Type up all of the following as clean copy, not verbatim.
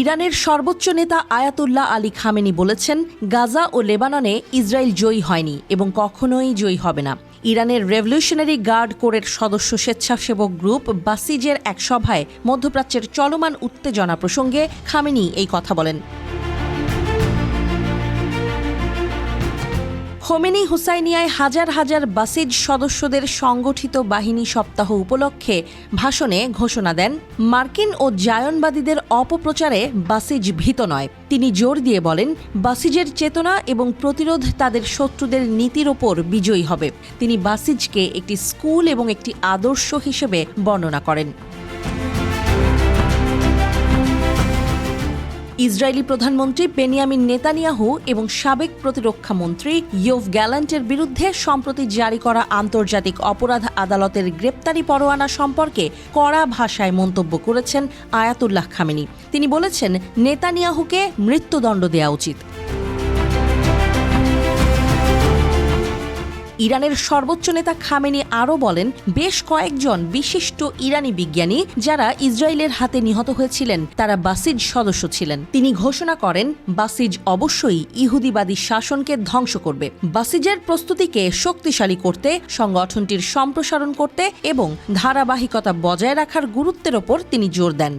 ইরানের সর্বোচ্চ নেতা আয়াতুল্লাহ আলী খামেনি বলেছেন, গাজা ও লেবাননে ইসরায়েল জয়ী হয়নি এবং কখনোই জয়ী হবে না। ইরানের রেভলিউশনারি গার্ড কোরের সদস্য স্বেচ্ছাসেবক গ্রুপ বাসিজের এক সভায় মধ্যপ্রাচ্যের চলমান উত্তেজনা প্রসঙ্গে খামেনি এই কথা বলেন। খোমেনি হুসাইনিয়ায় হাজার হাজার বাসিজ সদস্যদের সংগঠিত বাহিনী সপ্তাহ উপলক্ষে ভাষণে ঘোষণা দেন, মার্কিন ও জায়নবাদীদের অপপ্রচারে বাসিজ ভীত নয়। তিনি জোর দিয়ে বলেন, বাসিজের চেতনা এবং প্রতিরোধ তাদের শত্রুদের নীতির ওপর বিজয়ী হবে। তিনি বাসিজকে একটি স্কুল এবং একটি আদর্শ হিসেবে বর্ণনা করেন। ইসরায়েলি প্রধানমন্ত্রী বেনিয়ামিন নেতানিয়াহু এবং সাবেক প্রতিরক্ষা মন্ত্রী ইয়োভ গ্যালান্টের বিরুদ্ধে সম্প্রতি জারি করা আন্তর্জাতিক অপরাধ আদালতের গ্রেপ্তারি পরোয়ানা সম্পর্কে কড়া ভাষায় মন্তব্য করেছেন আয়াতুল্লাহ খামেনি। তিনি বলেছেন, নেতানিয়াহুকে মৃত্যুদণ্ড দেওয়া উচিত। ইরানের সর্বোচ্চ নেতা খামেনি আরও বলেন, বেশ কয়েকজন বিশিষ্ট ইরানি বিজ্ঞানী যারা ইসরায়েলের হাতে নিহত হয়েছিলেন তারা বাসিজ সদস্য ছিলেন। তিনি ঘোষণা করেন, বাসিজ অবশ্যই ইহুদিবাদী শাসনকে ধ্বংস করবে। বাসিজের প্রস্তুতিকে শক্তিশালী করতে, সংগঠনটির সম্প্রসারণ করতে এবং ধারাবাহিকতা বজায় রাখার গুরুত্বের ওপর তিনি জোর দেন।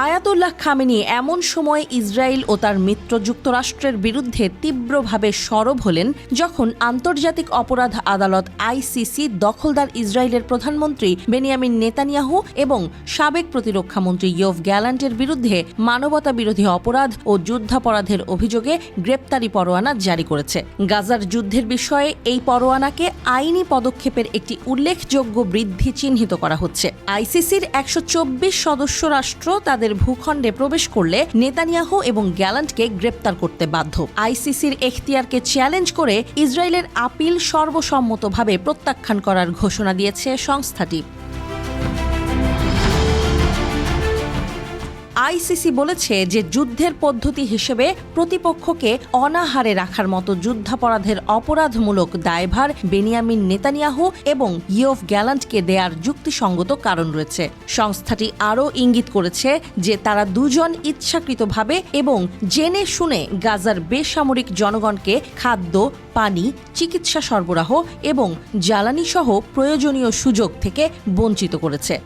আয়াতুল্লাহ খামেনি এমন সময় ইসরায়েল ও তার মিত্র যুক্তরাষ্ট্রের বিরুদ্ধে তীব্রভাবে সরব হলেন যখন আন্তর্জাতিক অপরাধ আদালত আইসিসি দখলদার ইসরায়েলের প্রধানমন্ত্রী বেনিয়ামিন নেতানিয়াহু এবং সাবেক প্রতিরক্ষা মন্ত্রী ইয়োভ গ্যালান্টের বিরুদ্ধে মানবতা বিরোধী অপরাধ ও যুদ্ধাপরাধের অভিযোগে গ্রেপ্তারি পরোয়ানা জারি করেছে। গাজার যুদ্ধের বিষয়ে এই পরোয়ানাকে আইনি পদক্ষেপের একটি উল্লেখযোগ্য বৃদ্ধি চিহ্নিত করা হচ্ছে। আইসিসির 124 সদস্য রাষ্ট্র তাদের ভূখণ্ডে প্রবেশ করলে নেতানিয়াহু এবং গ্যালান্টকে গ্রেপ্তার করতে বাধ্য। আইসিসির এখতিয়ারকে চ্যালেঞ্জ করে ইসরায়েলের আপিল সর্বসম্মতভাবে প্রত্যাখ্যান করার ঘোষণা দিয়েছে সংস্থাটি। আইসিসি বলেছে যে যুদ্ধের পদ্ধতি হিসেবে প্রতিপক্ষকে অনাহারে রাখার মতো যুদ্ধাপরাধের অপরাধমূলক দায়ভার বেনিয়ামিন নেতানিয়াহু এবং ইয়োভ গ্যালান্টকে দেয়ার যুক্তিসঙ্গত কারণ রয়েছে। সংস্থাটি আরও ইঙ্গিত করেছে যে তারা দুজন ইচ্ছাকৃতভাবে এবং জেনে শুনে গাজার বেসামরিক জনগণকে খাদ্য, পানি, চিকিৎসা সরবরাহ এবং জ্বালানি সহ প্রয়োজনীয় সুযোগ থেকে বঞ্চিত করেছে।